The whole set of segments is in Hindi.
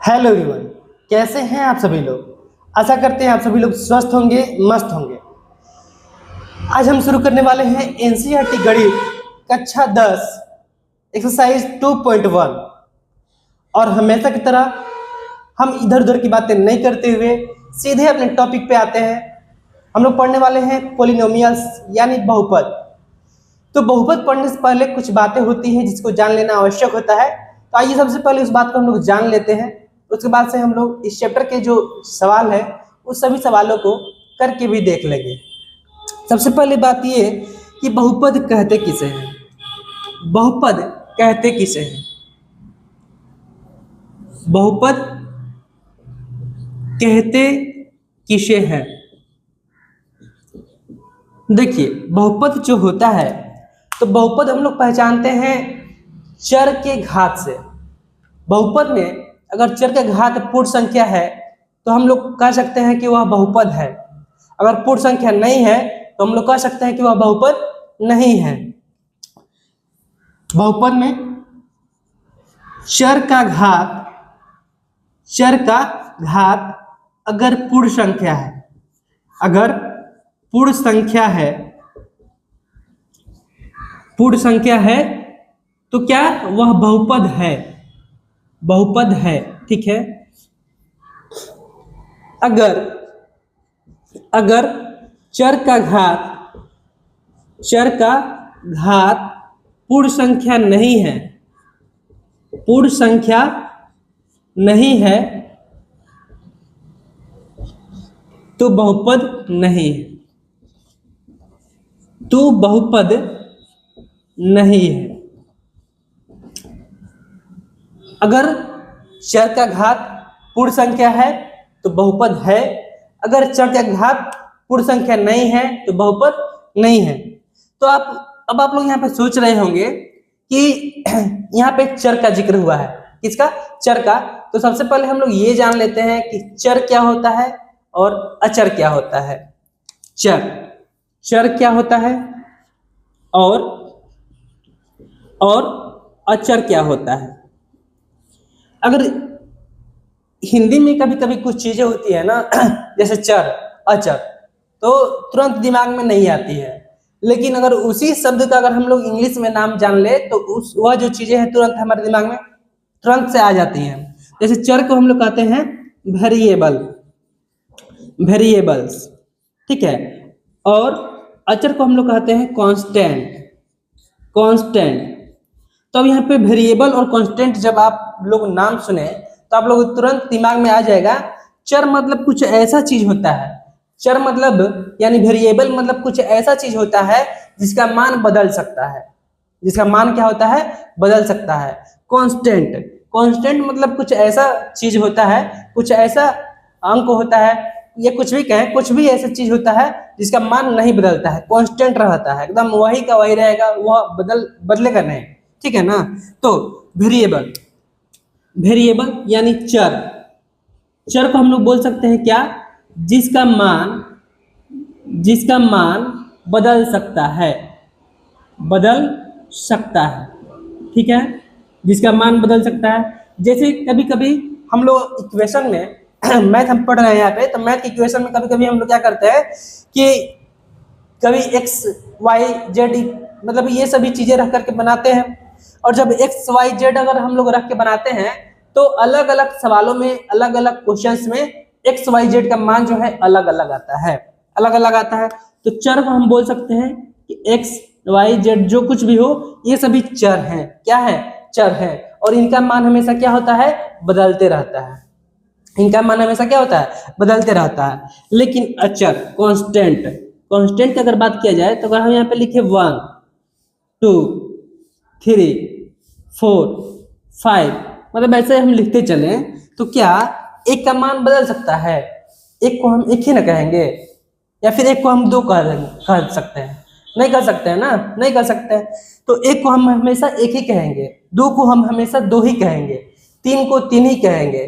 हेलो एवरीवन, कैसे हैं आप सभी लोग। आशा करते हैं आप सभी लोग स्वस्थ होंगे, मस्त होंगे। आज हम शुरू करने वाले हैं एनसीईआरटी गणित कक्षा 10 एक्सरसाइज 2.1। और हमेशा की तरह हम इधर उधर की बातें नहीं करते हुए सीधे अपने टॉपिक पे आते हैं। हम लोग पढ़ने वाले हैं पॉलिनोमियल्स यानी बहुपद। तो बहुपद पढ़ने से पहले कुछ बातें होती हैं जिसको जान लेना आवश्यक होता है। तो आइए सबसे पहले उस बात को हम लोग जान लेते हैं। उसके बाद से हम लोग इस चैप्टर के जो सवाल है उस सभी सवालों को करके भी देख लेंगे। सबसे पहले बात ये कि बहुपद कहते किसे हैं। बहुपद कहते किसे हैं। बहुपद कहते किसे हैं। देखिए, बहुपद जो होता है तो बहुपद हम लोग पहचानते हैं चर के घात से। बहुपद में अगर चर के घात पूर्ण संख्या है तो हम लोग कह सकते हैं कि वह बहुपद है। अगर पूर्ण संख्या नहीं है तो हम लोग कह सकते हैं कि वह बहुपद नहीं है। बहुपद में चर का घात अगर पूर्ण संख्या है, अगर पूर्ण संख्या है तो क्या वह बहुपद है। बहुपद है, ठीक है। अगर चर का घात पूर्ण संख्या नहीं है, पूर्ण संख्या नहीं है तो बहुपद नहीं है, तो बहुपद नहीं है। अगर चर का घात पूर्ण संख्या है तो बहुपद है। अगर चर का घात पूर्ण संख्या नहीं है तो बहुपद नहीं है। तो अब आप लोग यहाँ पे सोच रहे होंगे कि यहाँ पे चर का जिक्र हुआ है। किसका? चर का। तो सबसे पहले हम लोग ये जान लेते हैं कि चर क्या होता है और अचर क्या होता है। चर क्या होता है और अचर क्या होता है। अगर हिंदी में कभी कभी कुछ चीजें होती है ना जैसे चर, अचर, तो तुरंत दिमाग में नहीं आती है। लेकिन अगर उसी शब्द का अगर हम लोग इंग्लिश में नाम जान ले तो वह जो चीजें हैं तुरंत हमारे दिमाग में तुरंत से आ जाती हैं। जैसे चर को हम लोग कहते हैं वेरिएबल्स, ठीक है। और अचर को हम लोग कहते हैं कांस्टेंट। तो अब यहाँ पे वेरिएबल और कांस्टेंट जब आप लोग नाम सुने तो आप लोग तुरंत दिमाग में आ जाएगा चर मतलब कुछ ऐसा चीज होता है। चर मतलब यानी वेरिएबल मतलब कुछ ऐसा चीज होता है जिसका मान बदल सकता है। जिसका मान क्या होता है? बदल सकता है। कांस्टेंट मतलब कुछ ऐसा चीज होता है, कुछ ऐसा अंक होता है, ये कुछ भी कहें, कुछ भी ऐसा चीज होता है जिसका मान नहीं बदलता है, कांस्टेंट रहता है, एकदम वही का वही रहेगा, वह बदलेगा नहीं, ठीक है ना। तो वेरिएबल यानी चर को हम लोग बोल सकते हैं क्या? जिसका मान बदल सकता है, ठीक है। जिसका मान बदल सकता है। जैसे कभी कभी हम लोग इक्वेशन में मैथ हम पढ़ रहे हैं यहाँ पे, तो मैथ की इक्वेशन में कभी कभी हम लोग क्या करते हैं कि कभी एक्स वाई जेड मतलब ये सभी चीजें रख करके बनाते हैं। और जब एक्स वाई जेड अगर हम लोग रख के बनाते हैं तो अलग अलग सवालों में, अलग अलग क्वेश्चंस में एक्स वाई जेड का मान जो है अलग अलग आता है। तो चर को हम बोल सकते हैं कि एक्स वाई जेड जो कुछ भी हो ये सभी चर हैं। क्या है? चर है। और इनका मान हमेशा क्या होता है? बदलते रहता है। इनका मान हमेशा क्या होता है? बदलते रहता है। लेकिन अचर कांस्टेंट की अगर बात किया जाए तो अगर हम यहाँ पे लिखे 1 2 3 4 5 मतलब ऐसे हम लिखते चले तो क्या एक का मान बदल सकता है? एक को हम एक ही ना कहेंगे, या फिर एक को हम दो कह सकते हैं? नहीं कर सकते हैं ना, नहीं कर सकते हैं। तो एक को हम हमेशा एक ही कहेंगे, दो को हम हमेशा दो ही कहेंगे, तीन को तीन ही कहेंगे।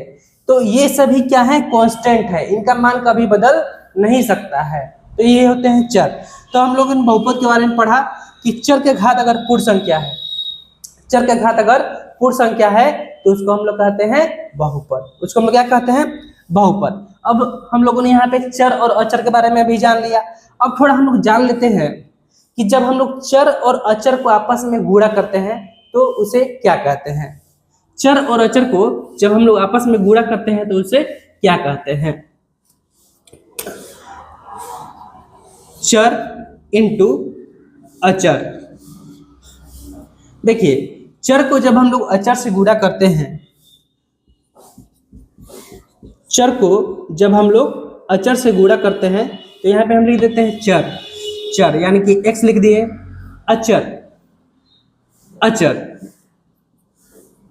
तो ये सभी क्या है? कांस्टेंट है, इनका मान कभी बदल नहीं सकता है। तो ये होते हैं चर। तो हम लोगों ने बहुपद के बारे में पढ़ा कि चर के घात अगर पूर्ण संख्या है, तो उसको हम लोग कहते हैं बहुपद। उसको हम लोग क्या कहते हैं? बहुपद। अब हम लोगों ने यहाँ पे चर और अचर के बारे में भी जान लिया। अब थोड़ा हम लोग जान लेते हैं कि जब हम लोग चर और अचर को आपस में गुणा करते हैं तो उसे क्या कहते हैं। चर और अचर को जब हम लोग आपस में गुणा करते हैं तो उसे क्या कहते हैं? चर इंटू अचर। देखिए, चर को जब हम लोग अचर से गुणा करते हैं, चर को जब हम लोग अचर से गुणा करते हैं तो यहाँ पे हम लिख देते हैं चर। चर यानी कि x लिख दिए, अचर अचर।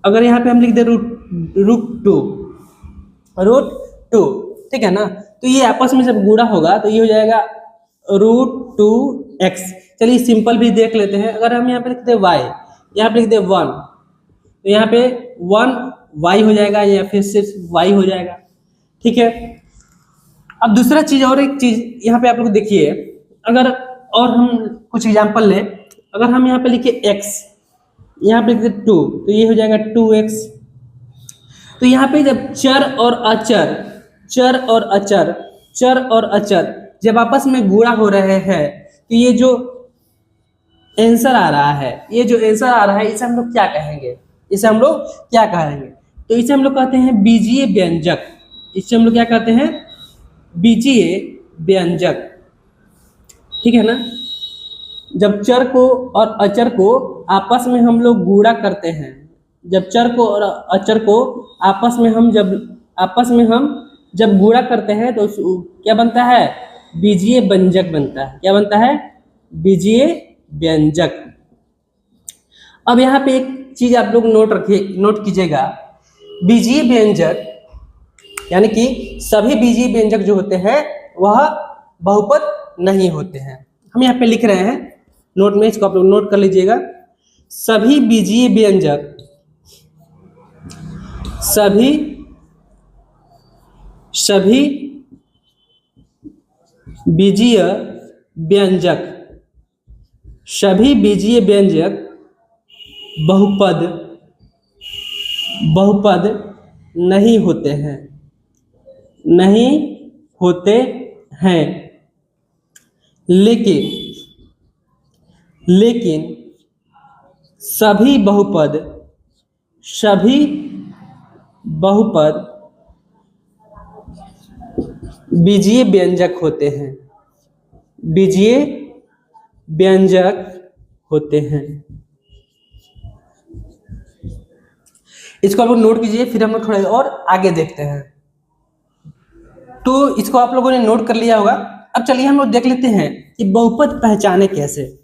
अगर यहाँ पे हम लिख दे रूट टू, ठीक है ना, तो ये आपस में जब गुणा होगा तो ये हो जाएगा √2x। चलिए सिंपल भी देख लेते हैं। अगर हम यहाँ पे लिखते y, यहाँ पे लिख दे 1, तो यहाँ पे 1y हो जाएगा या फिर सिर्फ y हो जाएगा, ठीक है। अब दूसरा चीज और एक चीज यहाँ पे आप लोग देखिए, अगर और हम कुछ एग्जांपल लें, अगर हम यहाँ पे लिखे x, यहाँ पे लिखते 2, तो ये हो जाएगा 2x। तो यहाँ पे जब चर और अचर जब आपस में गुणा हो रहे हैं तो ये जो आंसर आ रहा है, इसे हम लोग क्या कहेंगे? तो इसे हम लोग कहते हैं बीजीय व्यंजक। इसे हम लोग क्या कहते हैं? बीजीय व्यंजक, ठीक है ना। जब चर को और अचर को आपस में हम लोग गुणा करते हैं, जब चर को और अचर को आपस में हम जब गुणा करते हैं तो क्या बनता है? बीजीय व्यंजक बनता है। क्या बनता है? बीजीय व्यंजक। अब यहाँ पे एक चीज आप लोग नोट कीजिएगा, बीजीय व्यंजक यानी कि सभी बीजीय व्यंजक जो होते हैं वह बहुपद नहीं होते हैं। हम यहाँ पे लिख रहे हैं नोट में, इसको आप लोग नोट कर लीजिएगा। सभी बीजीय व्यंजक बहुपद नहीं होते हैं, लेकिन सभी बहुपद बीजीय व्यंजक होते हैं। इसको आप लोग नोट कीजिए, फिर हम लोग थोड़ा और आगे देखते हैं। तो इसको आप लोगों ने नोट कर लिया होगा। अब चलिए हम लोग देख लेते हैं कि बहुपद पहचाने कैसे।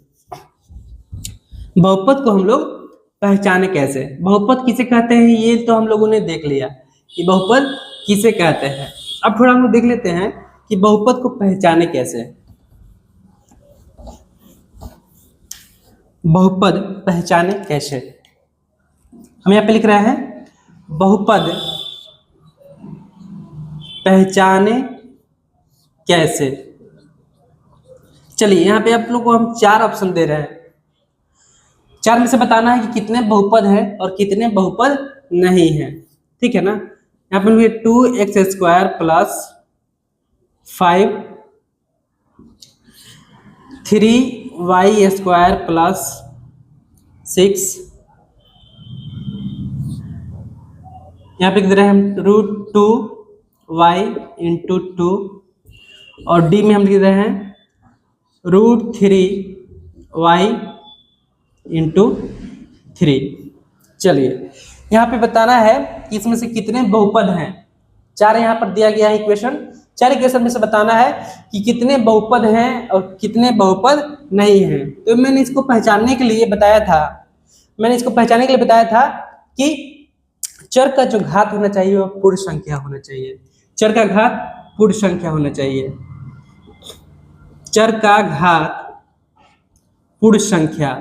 बहुपद को हम लोग पहचाने कैसे? बहुपद किसे कहते हैं ये तो हम लोगों ने देख लिया कि बहुपद किसे कहते हैं। अब थोड़ा हम लोग देख लेते हैं कि बहुपद को पहचाने कैसे। बहुपद पहचाने कैसे, हम यहाँ पे लिख रहे हैं बहुपद पहचाने कैसे। चलिए यहाँ पे आप लोग को हम 4 ऑप्शन दे रहे हैं। 4 में से बताना है कि कितने बहुपद हैं और कितने बहुपद नहीं हैं, ठीक है ना। यहाँ पे 2x² प्लस 5 3y² प्लस 6, यहाँ पे लिख दे रहे हैं हम √2y इंटू 2, और डी में हम लिख रहे हैं √3y इंटू 3। चलिए यहाँ पे बताना है कि इसमें से कितने बहुपद हैं। 4 यहाँ पर दिया गया है इक्वेशन। 4 इक्वेशन में से बताना है कि कितने बहुपद हैं और कितने बहुपद नहीं हैं। तो मैंने इसको पहचानने के लिए बताया था कि चर का जो घात होना चाहिए वह पूर्ण संख्या होना चाहिए। चर का घात पूर्ण संख्या होना चाहिए। चर का घात पूर्ण संख्या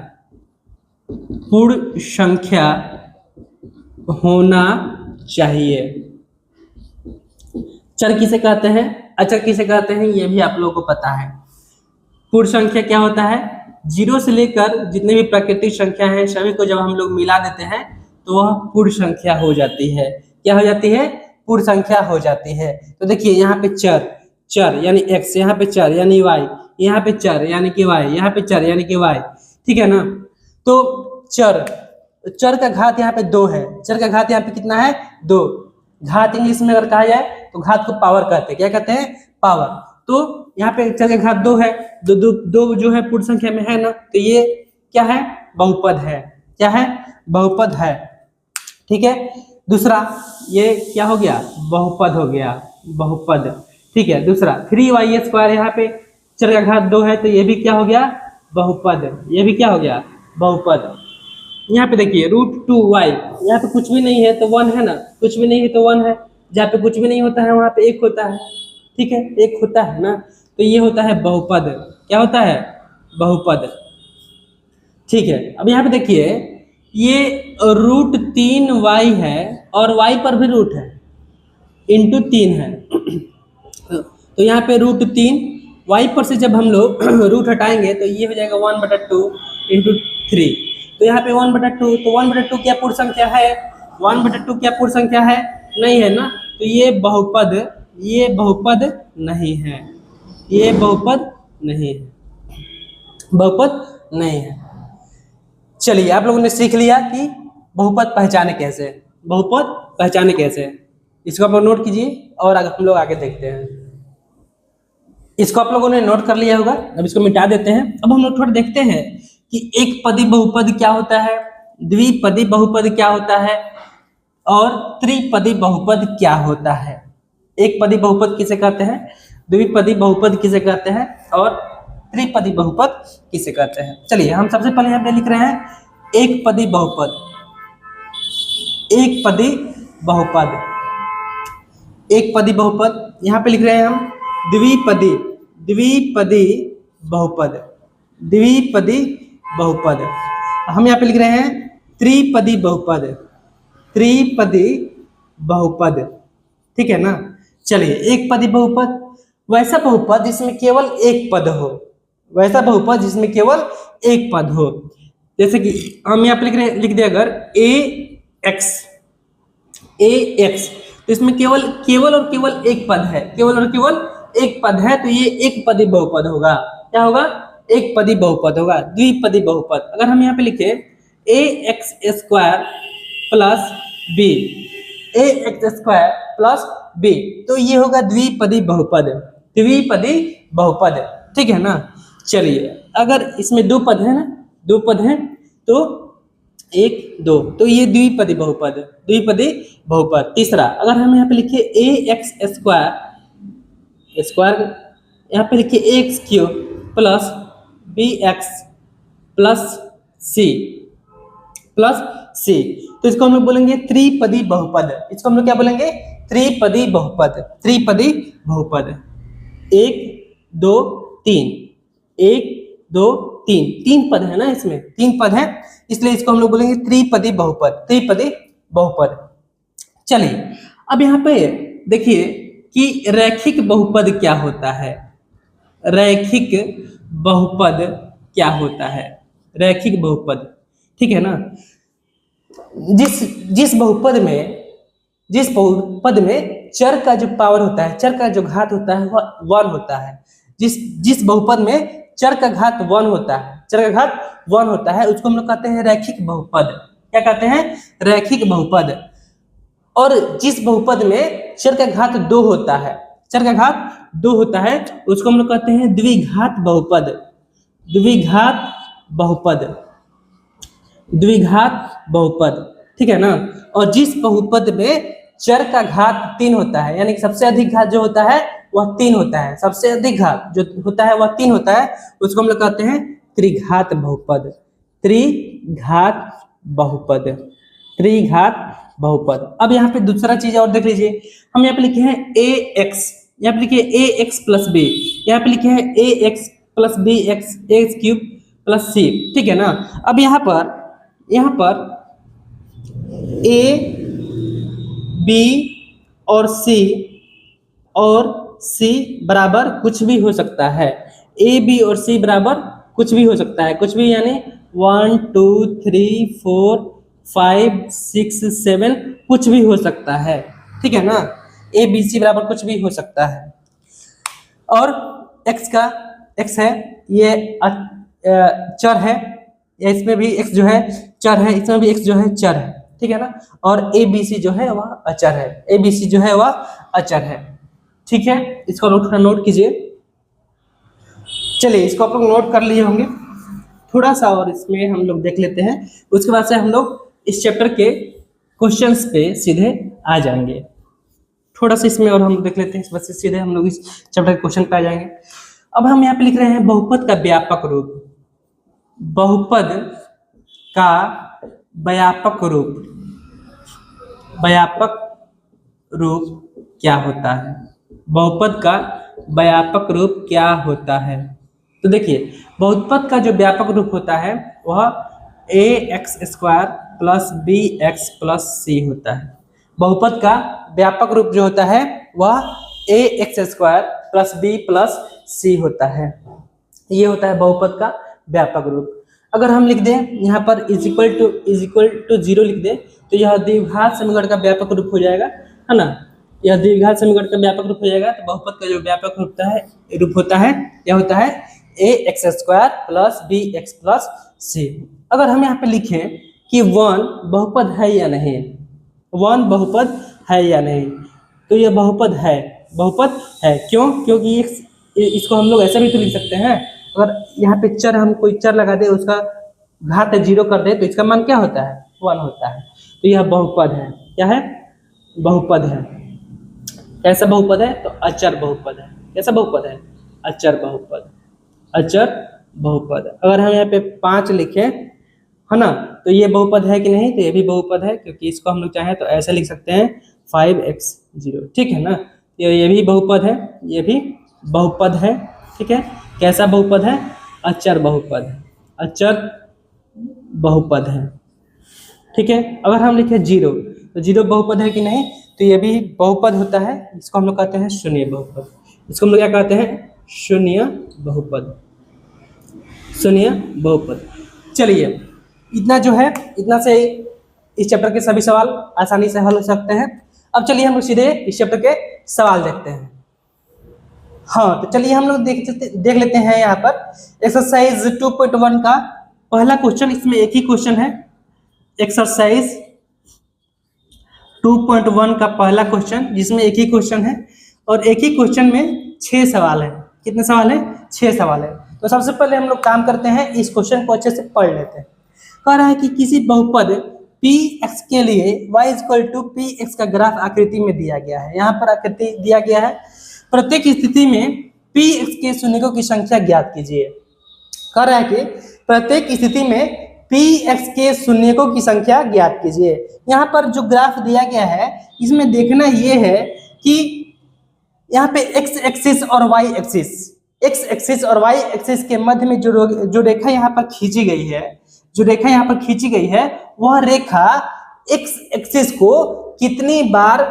होना चाहिए। चर किसे कहते हैं, अचर किसे कहते हैं, ये भी आप लोगों को पता है। पूर्ण संख्या क्या होता है? 0 से लेकर जितने भी प्राकृतिक संख्या हैं सभी को जब हम लोग मिला देते हैं तो वह पूर्ण संख्या हो जाती है। क्या हो जाती है? पूर्ण संख्या हो जाती है। तो देखिए यहाँ पे चर चर यानी x, यहाँ पे चर यानी y, यहाँ पे चर यानी कि y, यहाँ पे चर यानी कि y, ठीक है ना। तो चर चर का घात यहाँ पे 2 है, चर का घात यहाँ पे कितना है? 2। घात इंग्लिश में अगर कहा जाए तो घात को पावर कहते हैं। क्या कहते हैं? पावर। तो यहाँ पे चर का घात 2 है, दो जो है पूर्ण संख्या में है ना, तो ये क्या है? बहुपद है। क्या है? बहुपद है। ठीक है। दूसरा ये क्या हो गया? बहुपद हो गया, बहुपद। ठीक है। दूसरा 3y² यहाँ पे चर का घात 2 है, तो ये भी क्या हो गया? बहुपद। ये भी क्या हो गया? बहुपद। यहाँ पे देखिए √2y, यहाँ पे कुछ भी नहीं है तो 1 है ना, कुछ भी नहीं है तो 1 है, जहाँ पे कुछ भी नहीं होता है वहाँ पे 1 होता है। ठीक है, 1 होता है ना, तो ये होता है बहुपद। क्या होता है? बहुपद। ठीक है। अब यहाँ पे देखिए ये √3y है और y पर भी रूट है, इंटू 3 है। तो यहाँ पे √3 y पर से जब हम लोग रूट हटाएंगे तो ये हो जाएगा 1/2 इंटू 3। तो यहाँ पे 1/2, तो 1/2 क्या पूर्ण संख्या है? 1/2 क्या पूर्ण संख्या है? नहीं है ना, तो ये बहुपद नहीं है, ये बहुपद नहीं है, बहुपद नहीं है। चलिए आप लोगों ने सीख लिया कि बहुपद पहचाने कैसे, बहुपद पहचाने कैसे। इसको आप लोग नोट कीजिए और हम लोग आगे देखते हैं। इसको आप लोगों ने नोट कर लिया होगा, अब इसको मिटा देते हैं। अब हम लोग थोड़ा देखते हैं कि एक पदी बहुपद क्या होता है, द्विपदी बहुपद क्या होता है और त्रिपदी बहुपद क्या होता है। एक पदी बहुपद किसे कहते हैं, द्विपदी बहुपद किसे कहते हैं और त्रिपदी बहुपद किसे कहते हैं। चलिए हम सबसे पहले यहाँ पे लिख रहे हैं एक पदी बहुपद। एक पदी बहुपद, एक पदी बहुपद। यहाँ पे लिख रहे हैं हम द्विपदी, द्विपदी बहुपद, द्विपदी बहुपद। हम यहाँ पे लिख रहे हैं त्रिपदी बहुपद, त्रिपदी बहुपद। ठीक है ना। चलिए एक पदी बहुपद, वैसा बहुपद जिसमें केवल एक पद हो, वैसा बहुपद जिसमें केवल एक पद हो। जैसे कि हम यहाँ पे लिख दे अगर ax, तो इसमें केवल और केवल एक पद है, केवल और केवल एक पद है, तो ये एक पदी बहुपद होगा। क्या होगा? एक पदी बहुपद होगा, द्विपदी बहुपद। अगर हम यहाँ पे लिखे ax² plus b, ax² plus b, तो ये होगा द्विपदी बहुपद, द्विपदी बहुपद। ठीक है ना। चलिए अगर इसमें 2 पद है ना, 2 पद हैं तो 1 2, तो ये द्विपदी बहुपद, द्विपदी बहुपद। तीसरा अगर हम यहाँ पे लिखिए ax² यहाँ पे लिखिए ax³ plus bx plus c, तो इसको हम लोग बोलेंगे त्रिपदी बहुपद। इसको हम लोग क्या बोलेंगे? त्रिपदी बहुपद, त्रिपदी बहुपद। 1 2 3, 1 2 3, 3 पद है ना, इसमें 3 पद है, इसलिए इसको हम लोग बोलेंगे त्रिपदी बहुपद, त्रिपदी बहुपद। चलिए अब यहाँ पे देखिए कि रैखिक बहुपद क्या होता है, रैखिक बहुपद क्या होता है, रैखिक बहुपद। ठीक है ना। जिस बहुपद में चर का जो पावर होता है, चर का जो घात होता है वह 1 होता है, जिस बहुपद में चर का घात 1 होता है, चर का घात 1 होता है, उसको हम लोग कहते हैं रैखिक बहुपद। क्या कहते हैं? रैखिक बहुपद। और जिस बहुपद में चर का घात 2 होता है, चर का घात 2 होता है, उसको हम लोग कहते हैं द्विघात बहुपद, द्विघात बहुपद, द्विघात बहुपद। ठीक है ना। और जिस बहुपद में चर का घात 3 होता है, यानी कि सबसे अधिक घात जो होता है वह 3 होता है, सबसे अधिक घात जो होता है वह 3 होता है, उसको हम लोग कहते हैं त्रिघात बहुपद, त्रिघात बहुपद, त्रिघात बहुपद। अब यहाँ पे दूसरा चीज और देख लीजिए, हम यहाँ पे लिखे हैं ax, यहाँ पे लिखे ax प्लस b, यहाँ पे लिखे हैं ax plus bx, ax³ plus c। ठीक है ना। अब यहाँ पर a b और c बराबर कुछ भी हो सकता है, a b और c बराबर कुछ भी हो सकता है, कुछ भी यानी 1 2 3 4 5 6 7 कुछ भी हो सकता है, ठीक है ना। ए बी सी बराबर कुछ भी हो सकता है। और x है ये चर है, इसमें भी x जो है चर है, इसमें भी x जो है चर है, ठीक है ना। और ए बी सी जो है वह अचर है, ए बी सी जो है वह अचर है, ठीक है। इसको लोग थोड़ा नोट कीजिए। चलिए इसको आप लोग नोट कर लिए होंगे, थोड़ा सा और इसमें हम लोग देख लेते हैं, उसके बाद से हम लोग इस चैप्टर के क्वेश्चंस पे सीधे आ जाएंगे। थोड़ा सा इसमें और हम देख लेते हैं, इस बस से सीधे हम लोग इस चैप्टर के क्वेश्चन पे आ जाएंगे। अब हम यहाँ पे लिख रहे हैं बहुपद का व्यापक रूप। बहुपद का व्यापक रूप, व्यापक रूप क्या होता है? बहुपद का व्यापक रूप क्या होता है? तो देखिए बहुपद का जो व्यापक रूप होता है वह A X square plus B X plus C होता है। बहुपद का व्यापक रूप जो होता है वह A X square plus B plus C होता है, ये होता है बहुपद का व्यापक रूप। अगर हम लिख दें यहाँ पर इज इक्वल टू 0 लिख दें तो यह द्विघात समीकरण का व्यापक रूप हो जाएगा, है ना। यह द्विघात समीकरण का व्यापक रूप हो जाएगा। तो बहुपद का जो व्यापक रूप होता है यह होता है A X square plus B X plus C. अगर हम यहाँ पे लिखें कि 1 बहुपद है या नहीं, 1 बहुपद है या नहीं, तो यह बहुपद है, बहुपद है। क्यों? क्योंकि इसको हम लोग ऐसा भी तो लिख सकते हैं, अगर यहाँ पे चर हम कोई चर लगा दे उसका घात 0 कर दे तो इसका मान क्या होता है? 1 होता है। तो यह बहुपद है। क्या है? बहुपद है। कैसा बहुपद है? तो अचर बहुपद है। कैसा बहुपद है? अचर बहुपद, अचर बहुपद। अगर हम यहाँ पे 5 लिखें, है ना, तो ये बहुपद है कि नहीं? तो ये भी बहुपद है, क्योंकि इसको हम लोग चाहें तो ऐसा लिख सकते हैं 5x0, ठीक है ना। ये भी बहुपद है, ये भी बहुपद है, ठीक है। कैसा बहुपद है? अचर बहुपद है, अचर बहुपद है, ठीक है। अगर हम लिखें 0 तो 0 बहुपद है कि नहीं? तो ये भी बहुपद होता है। इसको हम लोग कहते हैं शून्य बहुपद। इसको हम लोग क्या कहते हैं? शून्य बहुपद, शून्य बहुपद। चलिए इतना जो है, इतना से इस चैप्टर के सभी सवाल आसानी से हल हो सकते हैं। अब चलिए हम लोग सीधे इस चैप्टर के सवाल देखते हैं। हाँ तो चलिए हम लोग देख लेते हैं यहाँ पर एक्सरसाइज 2.1 का पहला क्वेश्चन। इसमें एक ही क्वेश्चन है, एक्सरसाइज 2.1 का पहला क्वेश्चन, जिसमें एक ही क्वेश्चन है और एक ही क्वेश्चन में 6 सवाल है। कितने सवाल है? 6 सवाल है। तो सबसे पहले हम लोग काम करते हैं, इस क्वेश्चन को अच्छे से पढ़ लेते हैं। कह रहा है कि किसी बहुपद px के लिए y = px का ग्राफ आकृति में दिया गया है। यहाँ पर आकृति दिया गया है। प्रत्येक स्थिति में px के शून्यकों की संख्या ज्ञात कीजिए। कह रहा है कि प्रत्येक स्थिति में px के शून्यकों की संख्या ज्ञात कीजिए। यहाँ पर जो ग्राफ दिया गया है इसमें देखना ये है कि यहाँ पे x एक्सिस और y एक्सिस, x एक्सिस और y एक्सिस के मध्य में जो रेखा यहाँ पर खींची गई है, जो रेखा यहाँ पर खींची गई है, वह रेखा x एक्सिस को कितनी बार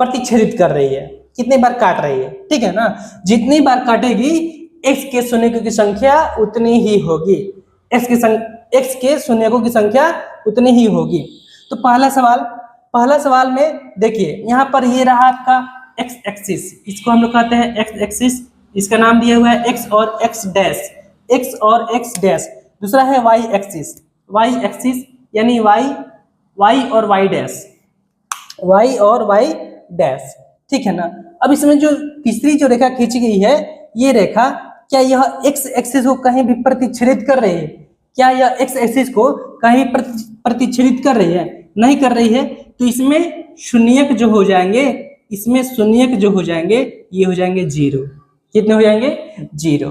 प्रतिच्छेदित कर रही है, कितनी बार काट रही है, ठीक है ना। जितनी बार काटेगी x के शून्यकों की संख्या उतनी ही होगी, x के शून्यकों की संख्या उतनी ही होगी। तो पहला सवाल में देखिए यहाँ पर ये रहा आपका x एक्सिस, इसको हम लोग कहते हैं x एक्सिस, इसका नाम दिया हुआ है x और x डैश, x और x डैश। दूसरा है y एक्सिस, y एक्सिस यानी y और y डैश, y और y डैश, ठीक है ना। अब इसमें जो तीसरी जो रेखा खींची गई है, ये रेखा क्या यह x एक्सिस को कहीं भी प्रतिच्छेदित कर रही है? क्या यह x एक्सिस को कहीं प्रतिच्छेदित कर रही है? नहीं कर रही है। तो इसमें शून्यक जो हो जाएंगे, इसमें शून्यक जो हो जाएंगे ये हो जाएंगे 0। कितने हो जाएंगे? 0।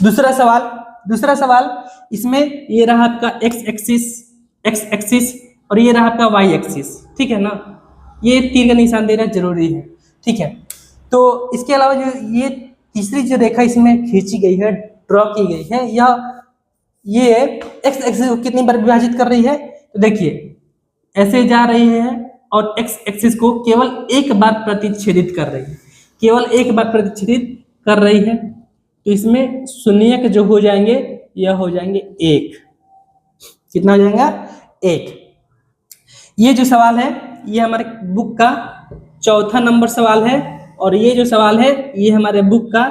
दूसरा सवाल इसमें ये रहा आपका x एक्सिस और ये रहा आपका y एक्सिस, ठीक है ना। ये तीर का निशान देना जरूरी है, ठीक है। तो इसके अलावा जो ये तीसरी जो रेखा इसमें खींची गई है, ड्रॉ की गई है, ये x एक्सिस को कितनी बार विभाजित कर रही है? तो देखिए ऐसे जा रही है और x एक्सिस को केवल एक बार प्रतिच्छेदित कर रही है, केवल एक बार प्रतिच्छेदित कर रही है। तो इसमें शून्यक जो हो जाएंगे यह हो जाएंगे 1। कितना हो जाएगा? 1। ये जो सवाल है ये हमारे बुक का चौथा नंबर सवाल है, और ये जो सवाल है ये हमारे बुक का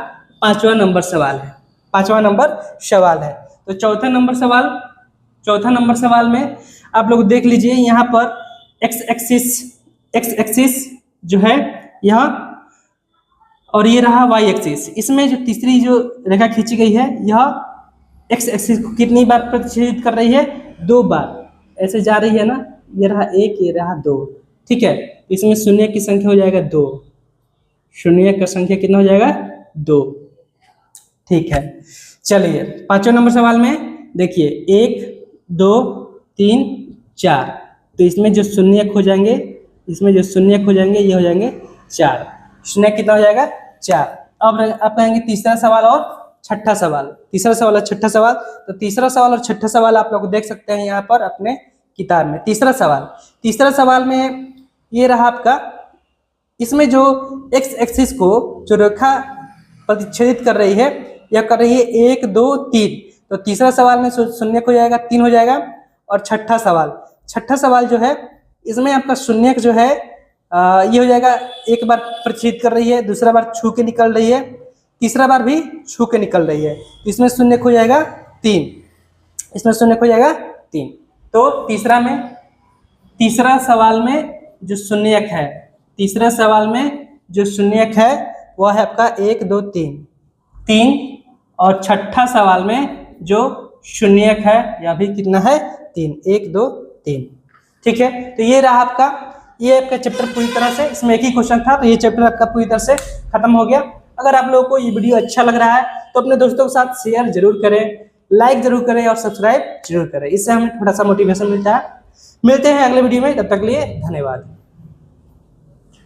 5वां नंबर सवाल है, 5वां नंबर सवाल है। तो चौथा नंबर सवाल में आप लोग देख लीजिए, यहाँ पर एक्स एक्सिस जो है यहाँ, और ये रहा वाई एक्सिस। इसमें जो तीसरी जो रेखा खींची गई है यह एक्स एक्सिस को कितनी बार प्रतिच्छेदित कर रही है? 2 बार। ऐसे जा रही है ना, ये रहा 1, ये रहा 2, ठीक है। इसमें शून्य की संख्या हो जाएगा 2, शून्य का संख्या कितना हो जाएगा? 2, ठीक है। चलिए 5वें नंबर सवाल में देखिए 1 2 3 4, तो इसमें जो शून्य हो जाएंगे, ये हो जाएंगे 4। शून्य कितना हो जाएगा? 4। अब आप कहेंगे तीसरा सवाल और छठा सवाल, तीसरा सवाल और छठा सवाल। तो तीसरा सवाल और छठा सवाल आप लोग देख सकते हैं यहाँ पर अपने किताब में। तीसरा सवाल में ये रहा आपका, इसमें जो एक्स एक्सिस को जो रेखा प्रतिच्छेदित कर रही है, यह कर रही है 1 2 3। तो तीसरा सवाल में शून्य हो जाएगा, 3 हो जाएगा। और छठा सवाल जो है, इसमें आपका शून्य जो है ये हो जाएगा, एक बार प्रतिच्छेदित कर रही है, दूसरा बार छू के निकल रही है, तीसरा बार भी छू के निकल रही है। तो इसमें शून्य हो जाएगा 3, इसमें शून्य हो जाएगा 3। तो तीसरा सवाल में जो शून्यक है, तीसरा सवाल में जो शून्यक है वह है आपका 1 2 3। और छठा सवाल में जो शून्यक है यह भी कितना है? 3, 1 2 3, ठीक है। तो ये रहा आपका, ये आपका चैप्टर पूरी तरह से, इसमें एक ही क्वेश्चन था, तो ये चैप्टर आपका पूरी तरह से खत्म हो गया। अगर आप लोगों को ये वीडियो अच्छा लग रहा है तो अपने दोस्तों के साथ शेयर जरूर करें, लाइक जरूर करें और सब्सक्राइब जरूर करें, इससे हमें थोड़ा सा मोटिवेशन मिलता है। मिलते हैं अगले वीडियो में, तब तक के लिए धन्यवाद।